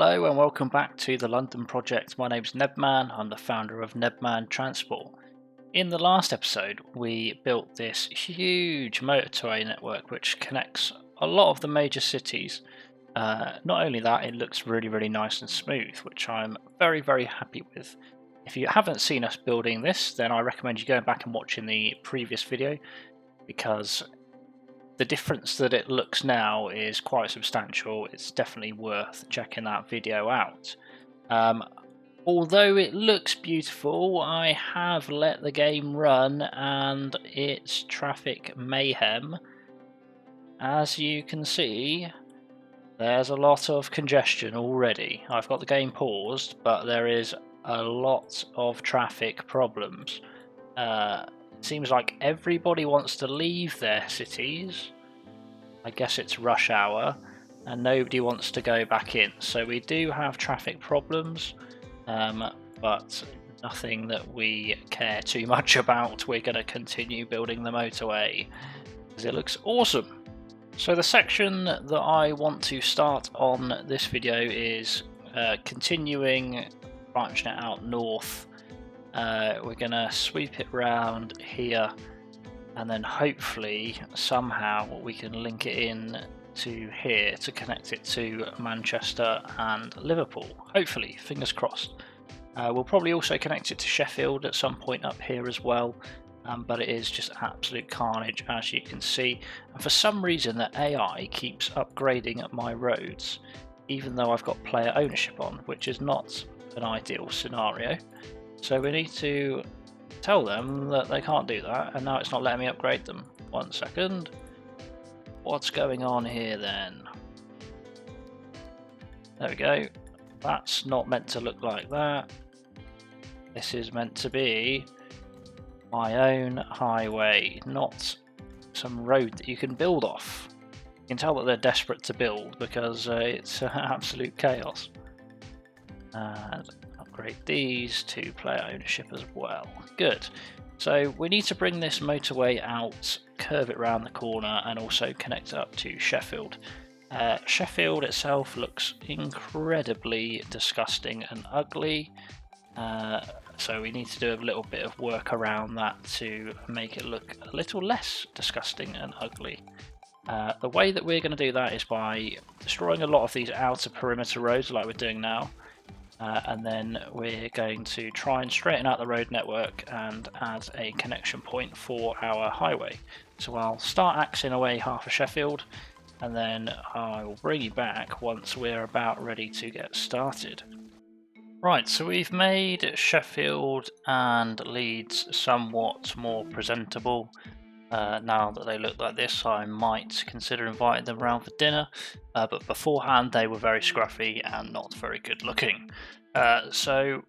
Hello and welcome back to the London project. My name's Nebman, I'm the founder of Nebman Transport. In the last episode we built this huge motorway network which connects a lot of the major cities. Not only that, it looks really nice and smooth, which I'm very happy with. If you haven't seen us building this, then I recommend you going back and watching the previous video, because the difference that it looks now is quite substantial. It's definitely worth checking that video out. Although it looks beautiful, I have let the game run and it's traffic mayhem. As you can see, there's a lot of congestion already. I've got the game paused, but there is a lot of traffic problems. It seems like everybody wants to leave their cities. I guess it's rush hour and nobody wants to go back in. So we do have traffic problems, but nothing that we care too much about. We're going to continue building the motorway because it looks awesome. So the section that I want to start on this video is continuing branching it out north. We're going to sweep it round here, and then hopefully somehow we can link it in to here to connect it to Manchester and Liverpool. Hopefully, fingers crossed. We'll probably also connect it to Sheffield at some point up here as well, but it is just absolute carnage, as you can see. And for some reason the AI keeps upgrading my roads even though I've got player ownership on, which is not an ideal scenario. So we need to tell them that they can't do that, and now it's not letting me upgrade them. 1 second. What's going on here then? There we go. That's not meant to look like that. This is meant to be my own highway, not some road that you can build off. You can tell that they're desperate to build because it's absolute chaos. And upgrade these to player ownership as well. Good. So we need to bring this motorway out, curve it round the corner, and also connect it up to Sheffield. Sheffield itself looks incredibly disgusting and ugly, so we need to do a little bit of work around that to make it look a little less disgusting and ugly. The way that we're going to do that is by destroying a lot of these outer perimeter roads like we're doing now. And then we're going to try and straighten out the road network and add a connection point for our highway. So I'll start axing away half of Sheffield, and then I will bring you back once we're about ready to get started. Right, so we've made Sheffield and Leeds somewhat more presentable. Now that they look like this, I might consider inviting them around for dinner, but beforehand they were very scruffy and not very good looking. So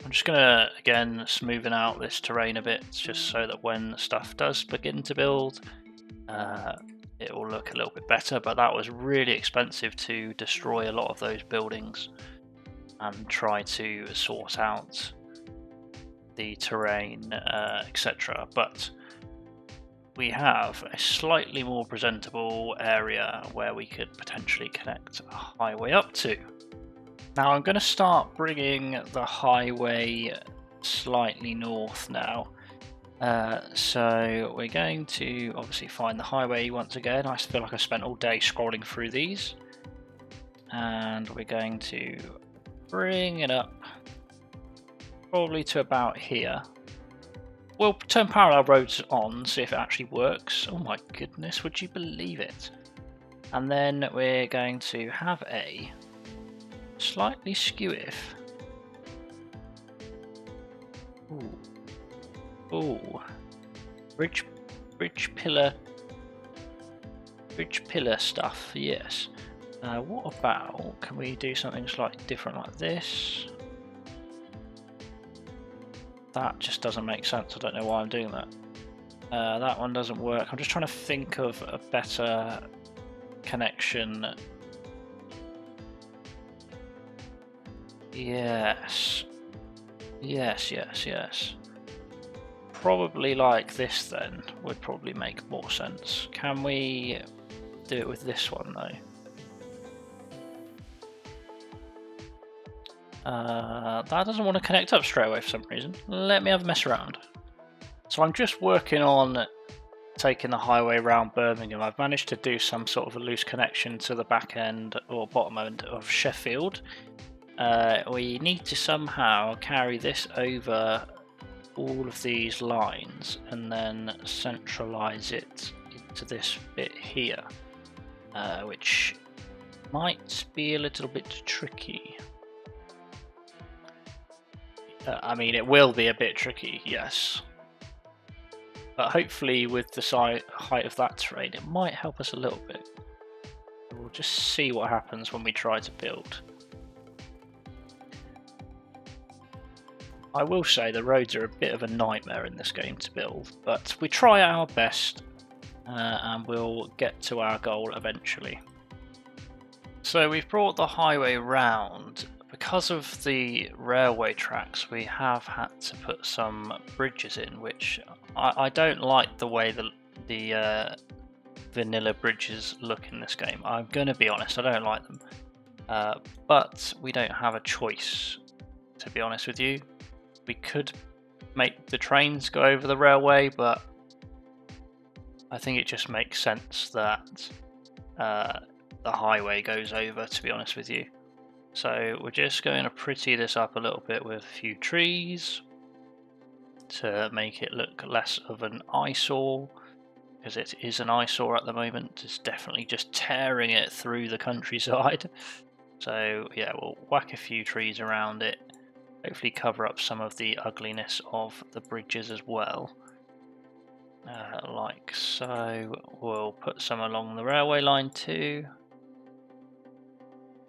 I'm just going to again smoothen out this terrain a bit, just so that when stuff does begin to build, it will look a little bit better. But that was really expensive to destroy a lot of those buildings and try to sort out the terrain, etc. But we have a slightly more presentable area where we could potentially connect a highway up to. Now I'm going to start bringing the highway slightly north now. So we're going to obviously find the highway once again. I feel like I spent all day scrolling through these. And we're going to bring it up probably to about here. We'll turn parallel roads on, see if it actually works. Oh my goodness, would you believe it? And then we're going to have a slightly skew-if. Ooh. Bridge pillar stuff, yes. What about, can we do something slightly different like this? That just doesn't make sense. I don't know why I'm doing that. That one doesn't work. I'm just trying to think of a better connection. Yes. Probably like this then would probably make more sense. Can we do it with this one though? That doesn't want to connect up straight away for some reason. Let me have a mess around. So I'm just working on taking the highway around Birmingham. I've managed to do some sort of a loose connection to the back end or bottom end of Sheffield. We need to somehow carry this over all of these lines and then centralize it into this bit here, which might be a little bit tricky. I mean, it will be a bit tricky, yes. But hopefully with the height of that terrain, it might help us a little bit. We'll just see what happens when we try to build. I will say the roads are a bit of a nightmare in this game to build, but we try our best and we'll get to our goal eventually. So we've brought the highway round. Because of the railway tracks, we have had to put some bridges in, which I don't like the way the vanilla bridges look in this game. I'm going to be honest, I don't like them. But we don't have a choice, to be honest with you. We could make the trains go over the railway, but I think it just makes sense that the highway goes over, to be honest with you. So we're just going to pretty this up a little bit with a few trees to make it look less of an eyesore, because it is an eyesore at the moment. It's definitely just tearing it through the countryside. So yeah, we'll whack a few trees around it, hopefully cover up some of the ugliness of the bridges as well. Like so. We'll put some along the railway line too.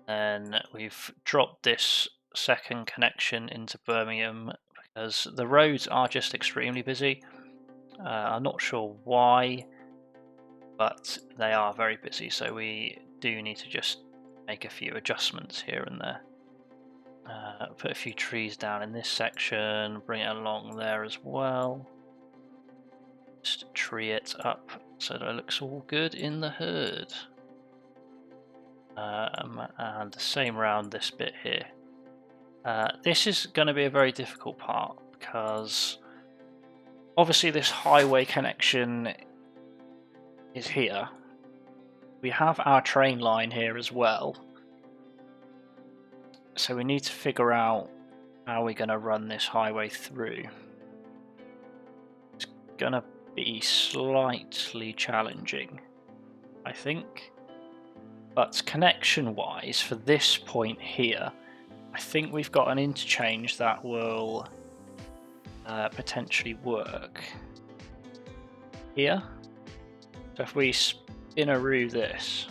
Then we've dropped this second connection into Birmingham because the roads are just extremely busy. I'm not sure why, but they are very busy, so we do need to just make a few adjustments here and there. Put a few trees down in this section, bring it along there as well. Just tree it up so that it looks all good in the herd. And the same round this bit here. This is going to be a very difficult part because obviously this highway connection is here. We have our train line here as well. So we need to figure out how we're going to run this highway through. It's going to be slightly challenging, I think. But connection-wise, for this point here, I think we've got an interchange that will potentially work here. So if we spinaroo this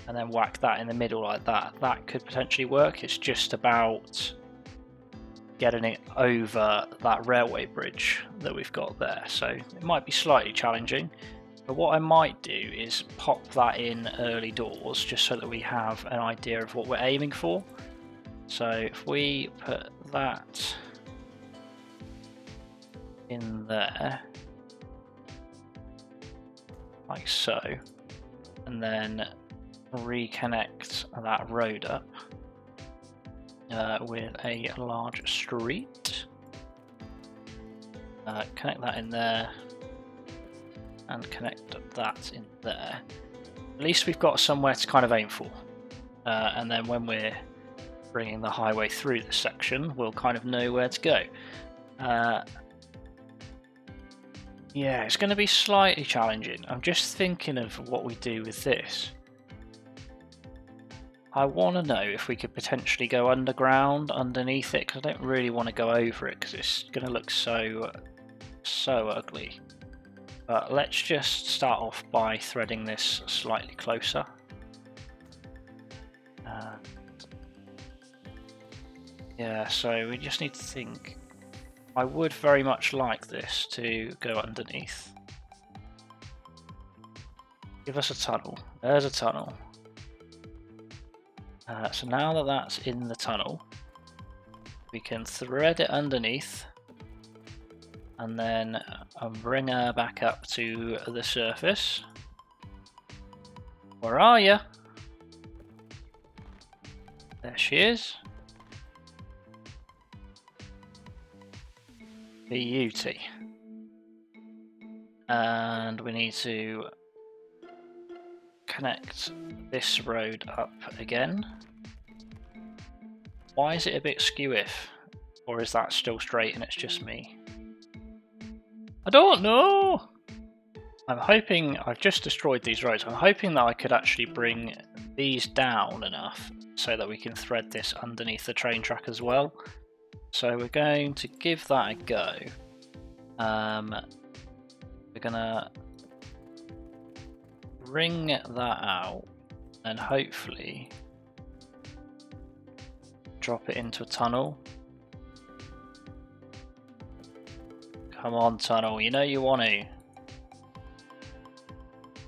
and then whack that in the middle like that, that could potentially work. It's just about getting it over that railway bridge that we've got there. So it might be slightly challenging. But what I might do is pop that in early doors just so that we have an idea of what we're aiming for. So if we put that in there, like so, and then reconnect that road up with a large street, connect that in there, and connect that in there. At least we've got somewhere to kind of aim for, and then when we're bringing the highway through this section, we'll kind of know where to go. Yeah, it's going to be slightly challenging. I'm just thinking of what we do with this. I want to know if we could potentially go underground underneath it, because I don't really want to go over it because it's going to look so ugly. But let's just start off by threading this slightly closer. Yeah, so we just need to think. I would very much like this to go underneath. Give us a tunnel. There's a tunnel. So now that that's in the tunnel, we can thread it underneath and then bring her back up to the surface. Where are you? There she is. beauty. And we need to connect this road up again. Why is it a bit skew-if? Or is that still straight and it's just me? I don't know! I'm hoping, I've just destroyed these roads, I'm hoping that I could actually bring these down enough so that we can thread this underneath the train track as well. So we're going to give that a go. We're gonna ring that out and hopefully drop it into a tunnel. Come on, tunnel, you know you want to.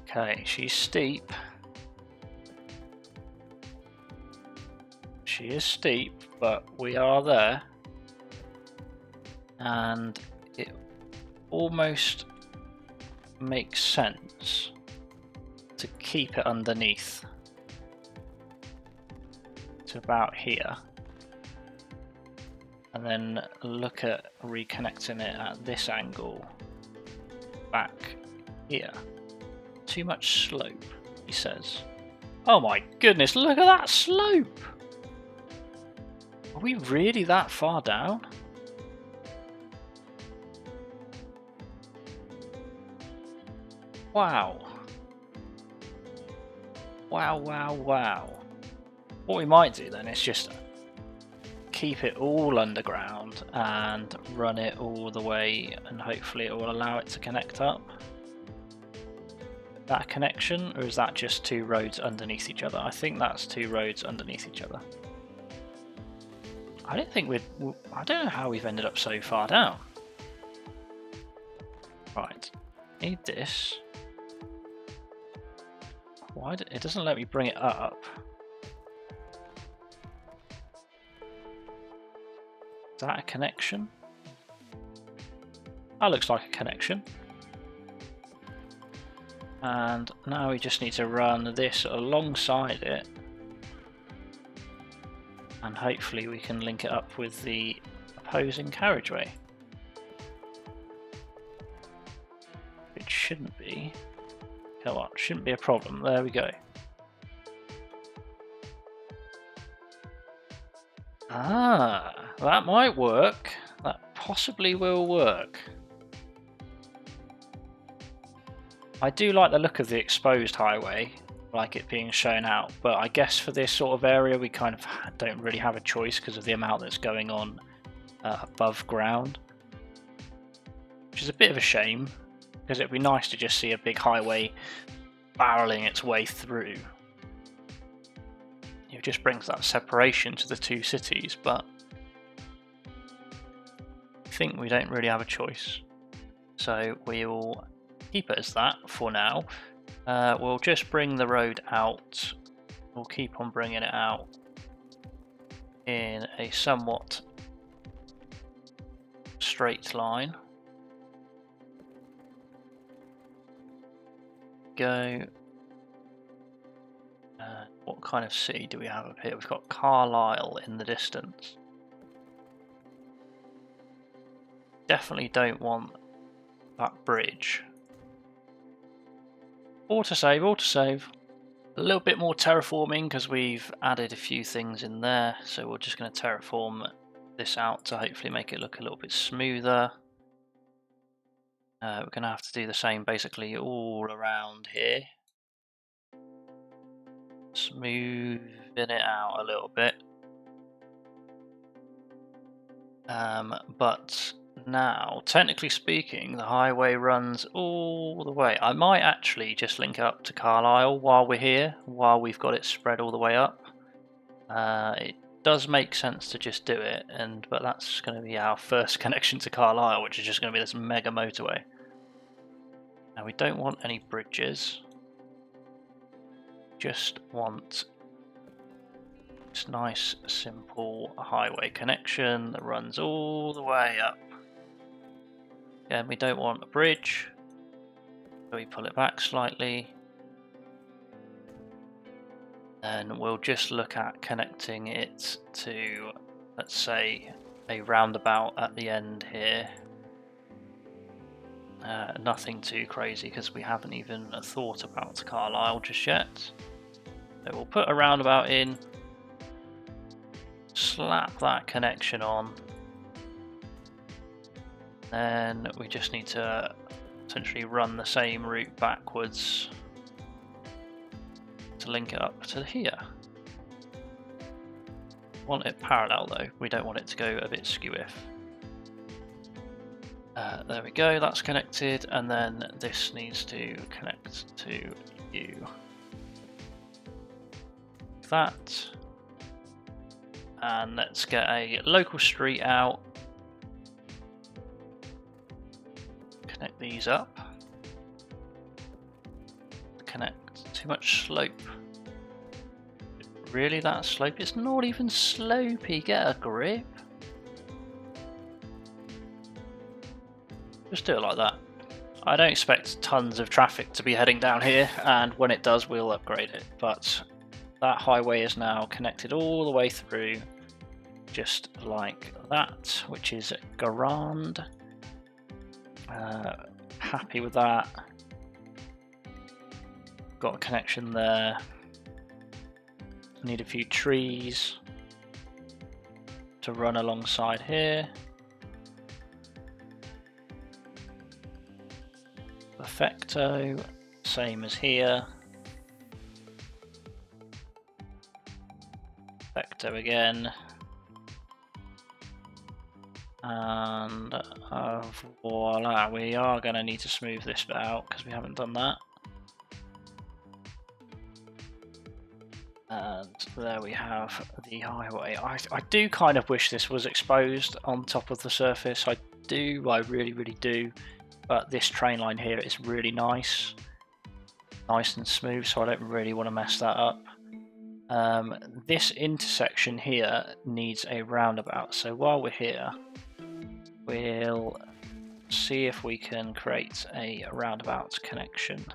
Okay, she's steep. She is steep, but we are there. And it almost makes sense to keep it underneath to about here. And then look at reconnecting it at this angle back here. Too much slope, he says. Oh my goodness, look at that slope! Are we really that far down? Wow. Wow, wow, wow. What we might do then is just keep it all underground and run it all the way, and hopefully it will allow it to connect up. That a connection, or is that just two roads underneath each other? I think that's two roads underneath each other. I don't know how we've ended up so far down. Right, need this. Why it doesn't let me bring it up? Is that a connection? That looks like a connection. And now we just need to run this alongside it. And hopefully we can link it up with the opposing carriageway. It shouldn't be. Come on, shouldn't be a problem. There we go. Ah, that might work. That possibly will work. I do like the look of the exposed highway, like it being shown out, but I guess for this sort of area we kind of don't really have a choice because of the amount that's going on above ground. Which is a bit of a shame, because it'd be nice to just see a big highway barreling its way through. It just brings that separation to the two cities, but I think we don't really have a choice. So we'll keep it as that for now. We'll just bring the road out. We'll keep on bringing it out in a somewhat straight line. Go. What kind of city do we have up here? We've got Carlisle in the distance. Definitely don't want that bridge. Autosave, autosave. A little bit more terraforming because we've added a few things in there. So we're just going to terraform this out to hopefully make it look a little bit smoother. We're going to have to do the same basically all around here. Smoothing it out a little bit. But now, technically speaking, the highway runs all the way. I might actually just link up to Carlisle while we're here, while we've got it spread all the way up. It does make sense to just do it, but that's going to be our first connection to Carlisle, which is just going to be this mega motorway. Now we don't want any bridges. Just want this nice, simple highway connection that runs all the way up. Again, we don't want a bridge, so we pull it back slightly. Then we'll just look at connecting it to, let's say, a roundabout at the end here. Nothing too crazy because we haven't even thought about Carlisle just yet. So we'll put a roundabout in, slap that connection on, then we just need to essentially run the same route backwards to link it up to here. Want it parallel though, we don't want it to go a bit skew-if. There we go, that's connected, and then this needs to connect to you. That. And let's get a local street out. Connect these up. Connect. Too much slope. Really, that slope? It's not even slopey, get a grip. Just do it like that. I don't expect tons of traffic to be heading down here, and when it does we'll upgrade it, but that highway is now connected all the way through, just like that, which is grand. Happy with that. Got a connection there. Need a few trees to run alongside here. Perfecto, same as here. Perfecto again. And voila, we are going to need to smooth this bit out because we haven't done that. And there we have the highway. I do kind of wish this was exposed on top of the surface. I really do. But this train line here is really nice and smooth, so I don't really want to mess that up. This intersection here needs a roundabout, so while we're here, we'll see if we can create a roundabout connection.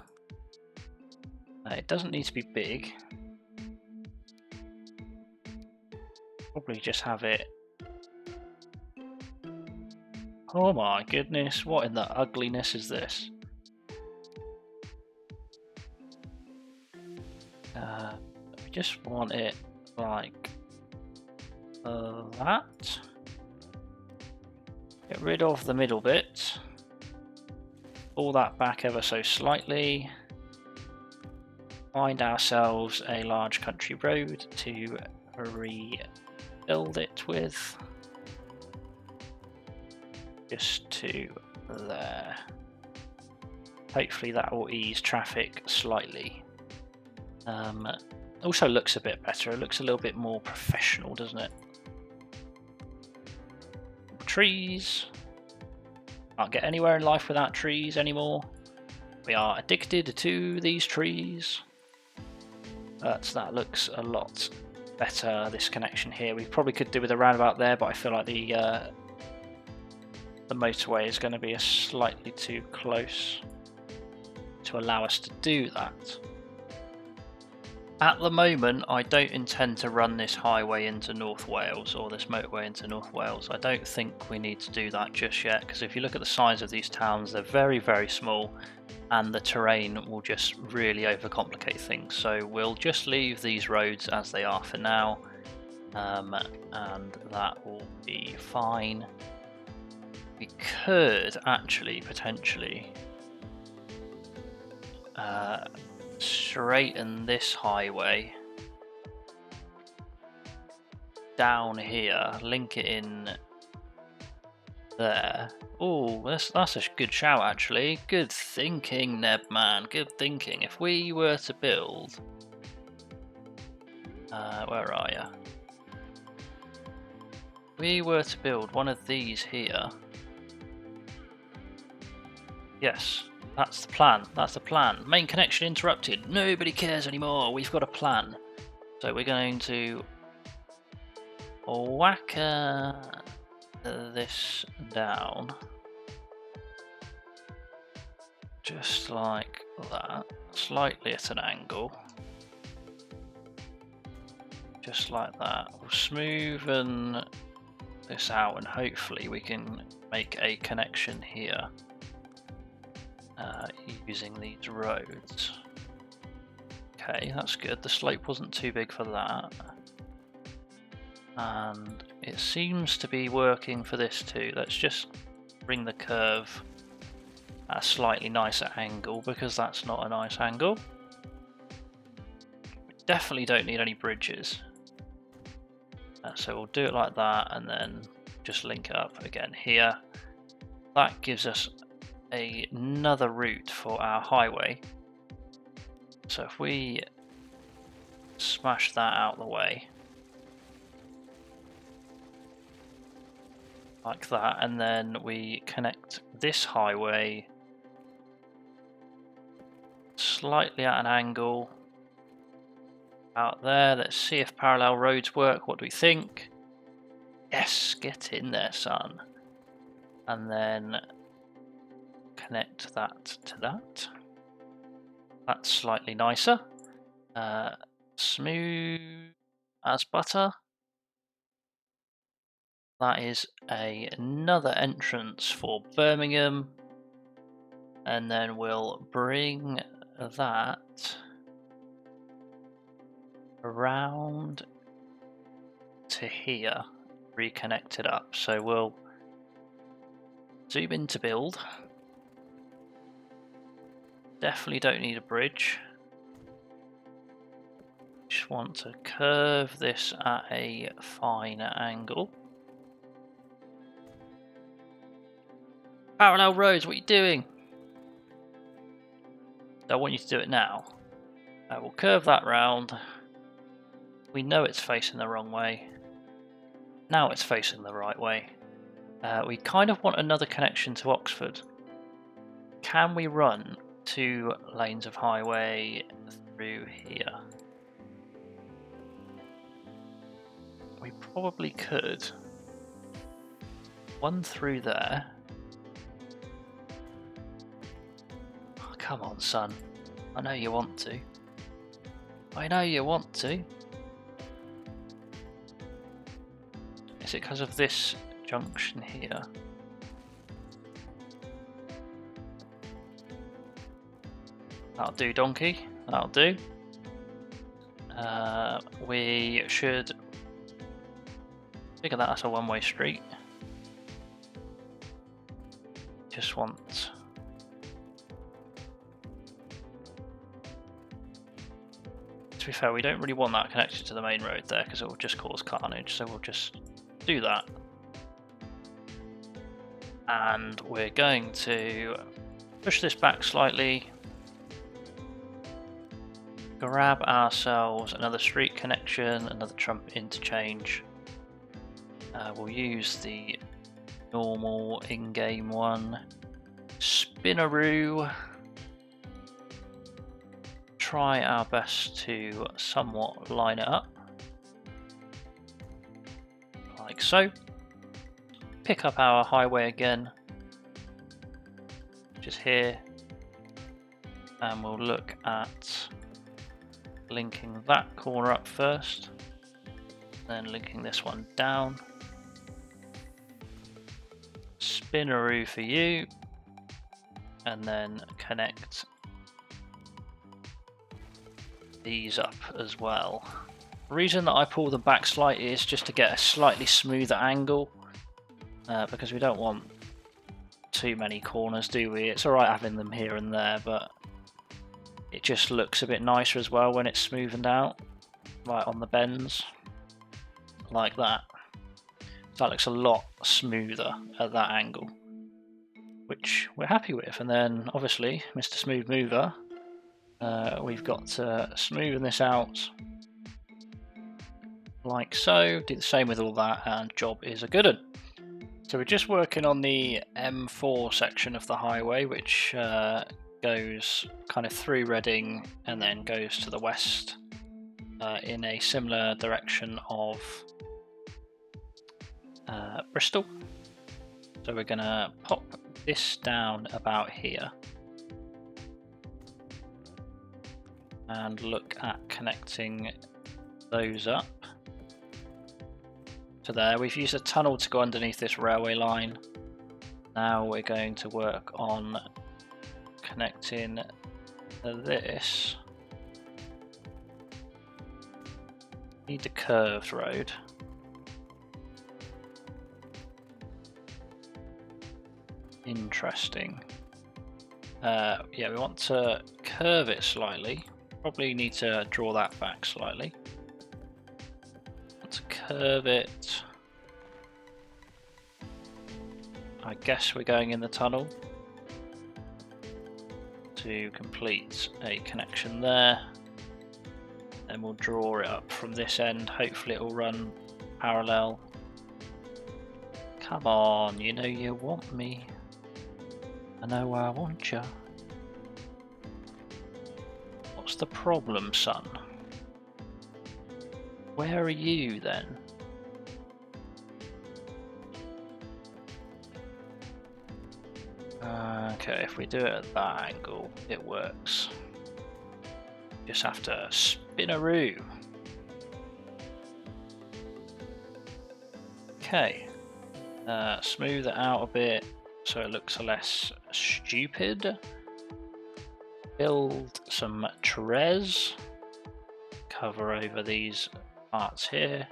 It doesn't need to be big. Probably just have it. Oh my goodness, what in the ugliness is this? We just want it like that. Get rid of the middle bit. Pull that back ever so slightly. Find ourselves a large country road to rebuild it with. Just to there. Hopefully that will ease traffic slightly. Also looks a bit better. It looks a little bit more professional, doesn't it? Trees. Can't get anywhere in life without trees anymore. We are addicted to these trees. But that looks a lot better, this connection here. We probably could do with a roundabout there, but I feel like the motorway is going to be slightly too close to allow us to do that. At the moment, I don't intend to run this highway into North Wales, or this motorway into North Wales. I don't think we need to do that just yet, because if you look at the size of these towns, they're very, very small, and the terrain will just really overcomplicate things. So we'll just leave these roads as they are for now, and that will be fine. We could actually potentially straighten this highway down here, link it in there. Oh, that's a good shout actually. Good thinking, Nebman. Good thinking. If we were to build, where are you? We were to build one of these here. Yes, that's the plan. That's the plan. Main connection interrupted. Nobody cares anymore. We've got a plan. So we're going to whack this down. Just like that. Slightly at an angle. Just like that. We'll smoothen this out and hopefully we can make a connection here. using these roads. Okay, that's good. The slope wasn't too big for that. And it seems to be working for this too. Let's just bring the curve at a slightly nicer angle, because that's not a nice angle. We definitely don't need any bridges. So we'll do it like that and then just link it up again here. That gives us another route for our highway. So if we smash that out of the way, like that, and then we connect this highway slightly at an angle out there. Let's see if parallel roads work. What do we think? Yes, get in there, son. And then connect that to that. That's slightly nicer. Smooth as butter. That is another entrance for Birmingham. And then we'll bring that around to here, reconnect it up. So we'll zoom into build. Definitely don't need a bridge. Just want to curve this at a fine angle. Parallel roads, what are you doing? I want you to do it now. We'll curve that round. We know it's facing the wrong way. Now it's facing the right way. We kind of want another connection to Oxford. Can we run 2 lanes of highway through here? We probably could. One through there. Oh, come on, son. I know you want to. I know you want to. Is it because of this junction here? That'll do, donkey. That'll do. We should figure that as a one-way street. Just want... To be fair, we don't really want that connected to the main road there because it will just cause carnage, so we'll just do that. And we're going to push this back slightly, grab ourselves another street connection, another Trump interchange. We'll use the normal in-game one. Spinaroo. Try our best to somewhat line it up. Like so. Pick up our highway again, which is here. And we'll look at linking that corner up first, then linking this one down. Spinaroo for you, and then connect these up as well. The reason that I pull them back slightly is just to get a slightly smoother angle, because we don't want too many corners, do we? It's alright having them here and there, but it just looks a bit nicer as well when it's smoothened out, right on the bends, like that. So that looks a lot smoother at that angle, which we're happy with. And then obviously, Mr. Smooth Mover, we've got to smoothen this out like so. Do the same with all that, and job is a good one. So we're just working on the M4 section of the highway, which goes kind of through Reading and then goes to the west in a similar direction of Bristol. So we're going to pop this down about here and look at connecting those up to there. We've used a tunnel to go underneath this railway line. Now we're going to work on connecting this. Need the curved road. Interesting. Yeah, we want to curve it slightly. Probably need to draw that back slightly. Let's curve it. I guess we're going in the tunnel to complete a connection there. Then we'll draw it up from this end. Hopefully it will run parallel. Come on, you know you want me. I know I want you. What's the problem, son? Where are you then? Okay, if we do it at that angle, it works. Just have to spin-a-roo. Okay, smooth it out a bit so it looks less stupid. Build some tres. Cover over these parts here.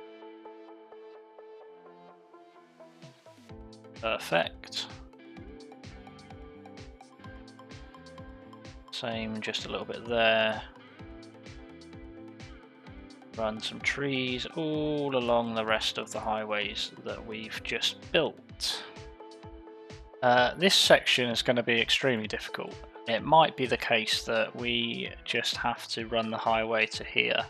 Perfect. Same, just a little bit there. Run some trees all along the rest of the highways that we've just built. This section is going to be extremely difficult. It might be the case that we just have to run the highway to here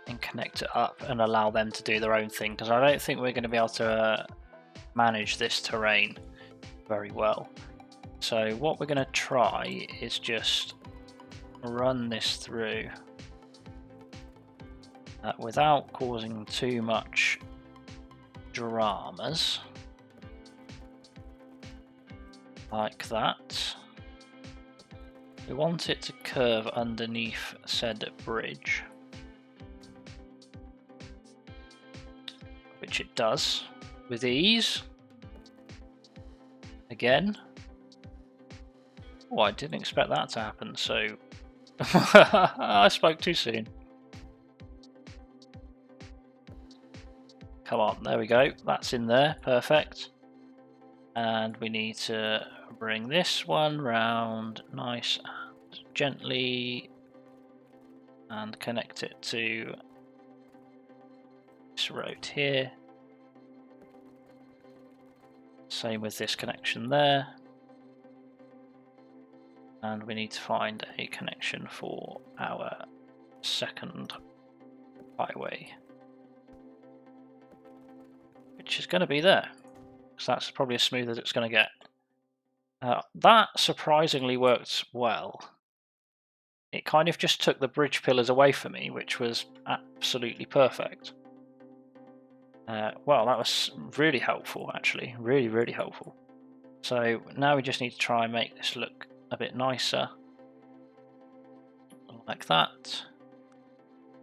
and connect it up and allow them to do their own thing, because I don't think we're going to be able to manage this terrain very well. So what we're going to try is just run this through without causing too much dramas, like that. We want it to curve underneath said bridge, which it does with ease. Again. Oh, I didn't expect that to happen, so I spoke too soon. Come on, there we go. That's in there, perfect. And we need to bring this one round nice and gently and connect it to this road here. Same with this connection there. And we need to find a connection for our second highway, which is going to be there. So that's probably as smooth as it's going to get. That surprisingly worked well. It kind of just took the bridge pillars away from me, which was absolutely perfect. Well, that was really helpful, actually. Really, really helpful. So now we just need to try and make this look a bit nicer. Like that.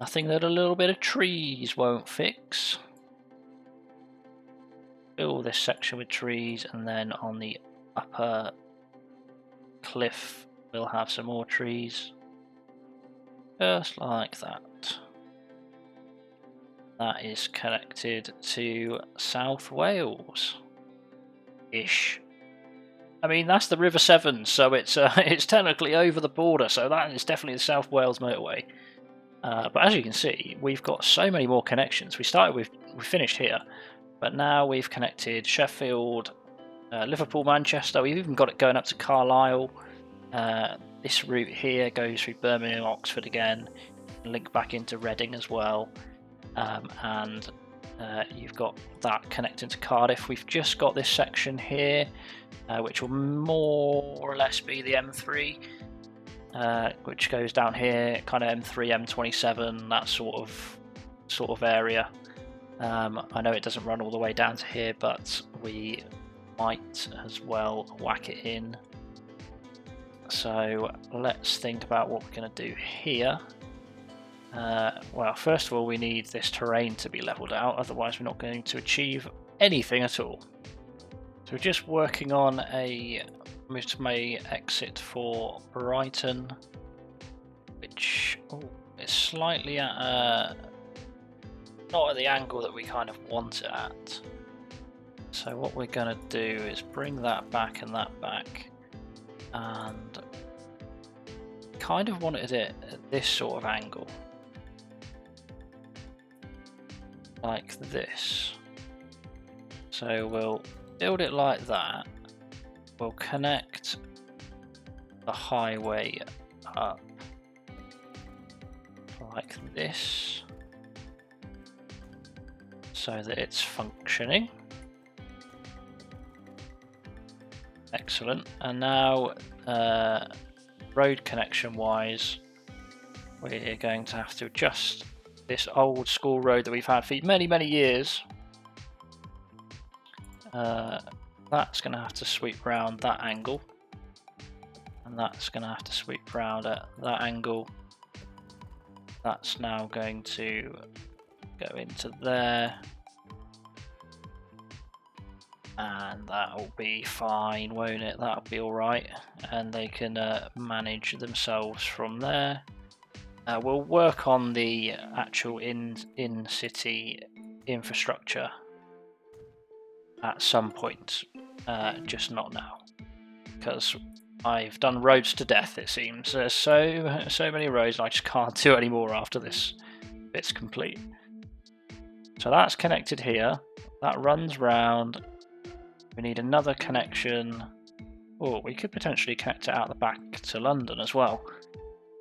Nothing that a little bit of trees won't fix. Fill this section with trees, and then on the upper cliff we'll have some more trees. Just like that. That is connected to South Wales-ish. I mean, that's the River Severn, so it's technically over the border, so that is definitely the South Wales motorway. But as you can see, we've got so many more connections. We finished here, but now we've connected Sheffield, Liverpool, Manchester. We've even got it going up to Carlisle. This route here goes through Birmingham, Oxford again, link back into Reading as well, and you've got that connecting to Cardiff. We've just got this section here, which will more or less be the M3, which goes down here, kind of M3, M27, that sort of area. I know it doesn't run all the way down to here, but we might as well whack it in. So let's think about what we're going to do here. Well, first of all, we need this terrain to be leveled out, otherwise we're not going to achieve anything at all. So we're just working on a motorway exit for Brighton, which is slightly at not at the angle that we kind of want it at. So what we're going to do is bring that back and that back, and kind of wanted it at this sort of angle, like this. So we'll build it like that. We'll connect the highway up like this so that it's functioning. Excellent. And now road connection wise, we're going to have to adjust this old school road that we've had for many years. That's going to have to sweep round that angle, and that's going to have to sweep round at that angle. That's now going to go into there, and that'll be fine, won't it? That'll be alright, and they can manage themselves from there. We'll work on the actual in-city infrastructure at some point, just not now, because I've done roads to death, it seems. There's so many roads, I just can't do any more after this bit's complete. So that's connected here, that runs round. We need another connection. Oh, we could potentially connect it out the back to London as well,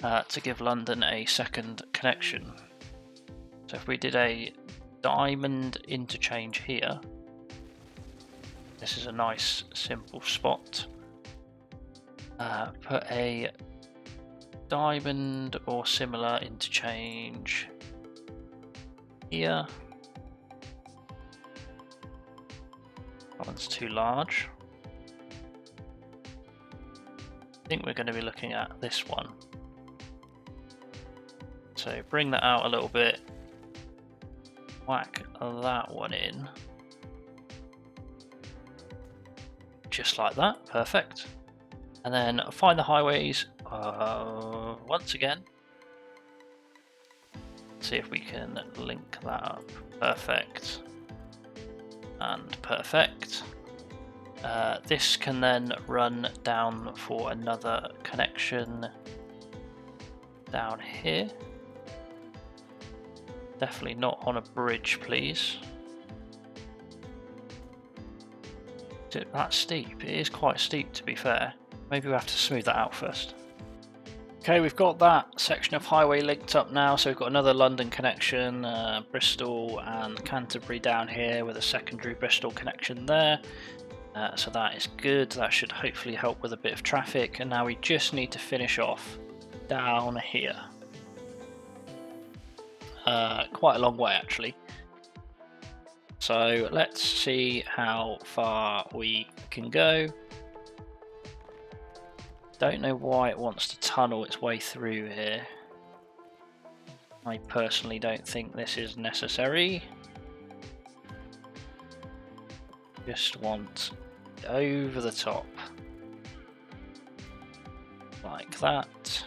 to give London a second connection. So if we did a diamond interchange here, this is a nice simple spot. Put a diamond or similar interchange here. That one's too large. I think we're going to be looking at this one. So bring that out a little bit, whack that one in, just like that, perfect. And then find the highways once again. See if we can link that up, perfect, and perfect. This can then run down for another connection down here. Definitely not on a bridge, please. Is it that steep? It is quite steep, to be fair. Maybe we have to smooth that out first. Okay, we've got that section of highway linked up now, so we've got another London connection, Bristol and Canterbury down here with a secondary Bristol connection there. So that is good, that should hopefully help with a bit of traffic, and now we just need to finish off down here. Quite a long way actually. So let's see how far we can go. Don't know why it wants to tunnel its way through here. I personally don't think this is necessary. Just want over the top. Like that.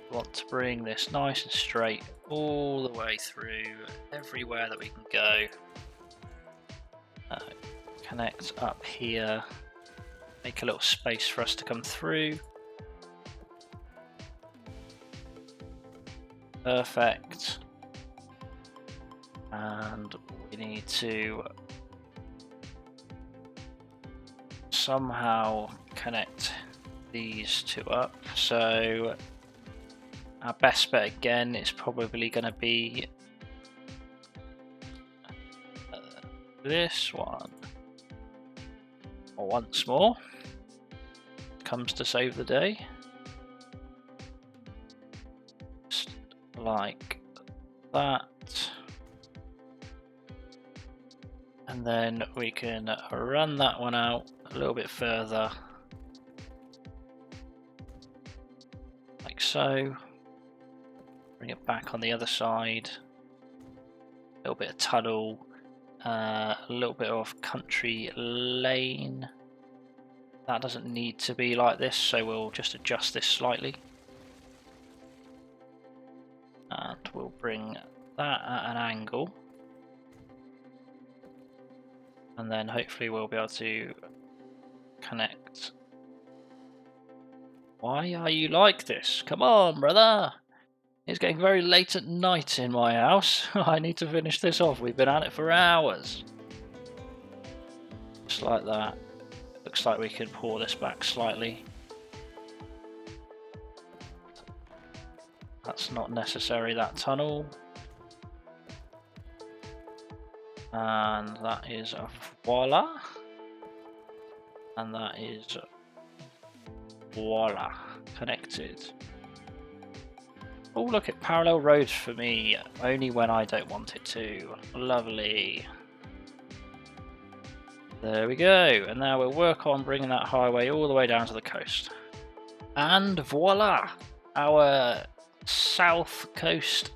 Want to bring this nice and straight all the way through everywhere that we can go. Connect up here. Make a little space for us to come through. Perfect. And we need to somehow connect these two up. So our best bet again is probably going to be this one. Or once more. Comes to save the day. Just like that. And then we can run that one out a little bit further. Like so. Bring it back on the other side. A little bit of tunnel. A little bit of country lane. That doesn't need to be like this, so we'll just adjust this slightly. And we'll bring that at an angle. And then hopefully we'll be able to connect. Why are you like this? Come on, brother! It's getting very late at night in my house. I need to finish this off. We've been at it for hours. Just like that. Looks like we could pull this back slightly. That's not necessary, that tunnel. And that is a voila. And that is voila, connected. Oh, look at parallel roads for me, only when I don't want it to. Lovely. There we go, and now we'll work on bringing that highway all the way down to the coast. And voila! Our south coast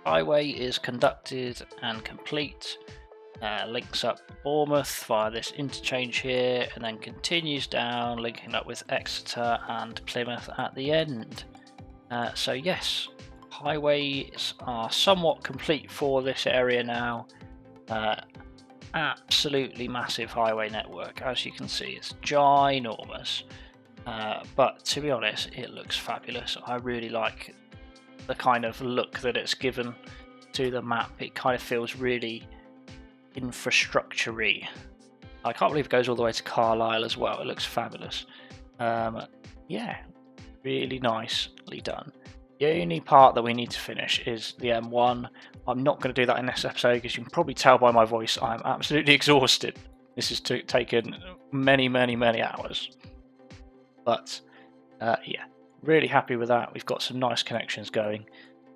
highway is conducted and complete. Links up Bournemouth via this interchange here, and then continues down, linking up with Exeter and Plymouth at the end. So yes, highways are somewhat complete for this area now. Absolutely massive highway network, as you can see, it's ginormous. But to be honest, it looks fabulous. I really like the kind of look that it's given to the map. It kind of feels really infrastructure-y. I can't believe it goes all the way to Carlisle as well. It looks fabulous. Yeah, really nicely done. The only part that we need to finish is the M1. I'm not going to do that in this episode because you can probably tell by my voice I'm absolutely exhausted. This has taken many hours. But yeah, really happy with that. We've got some nice connections going.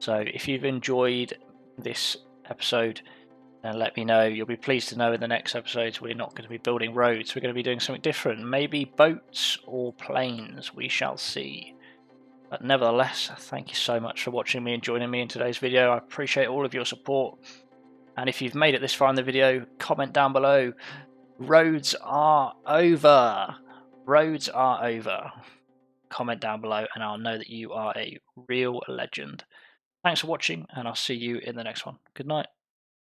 So if you've enjoyed this episode, then let me know. You'll be pleased to know in the next episodes we're not going to be building roads. We're going to be doing something different. Maybe boats or planes. We shall see. But nevertheless, thank you so much for watching me and joining me in today's video. I appreciate all of your support. And if you've made it this far in the video, comment down below. Roads are over. Roads are over. Comment down below and I'll know that you are a real legend. Thanks for watching and I'll see you in the next one. Good night.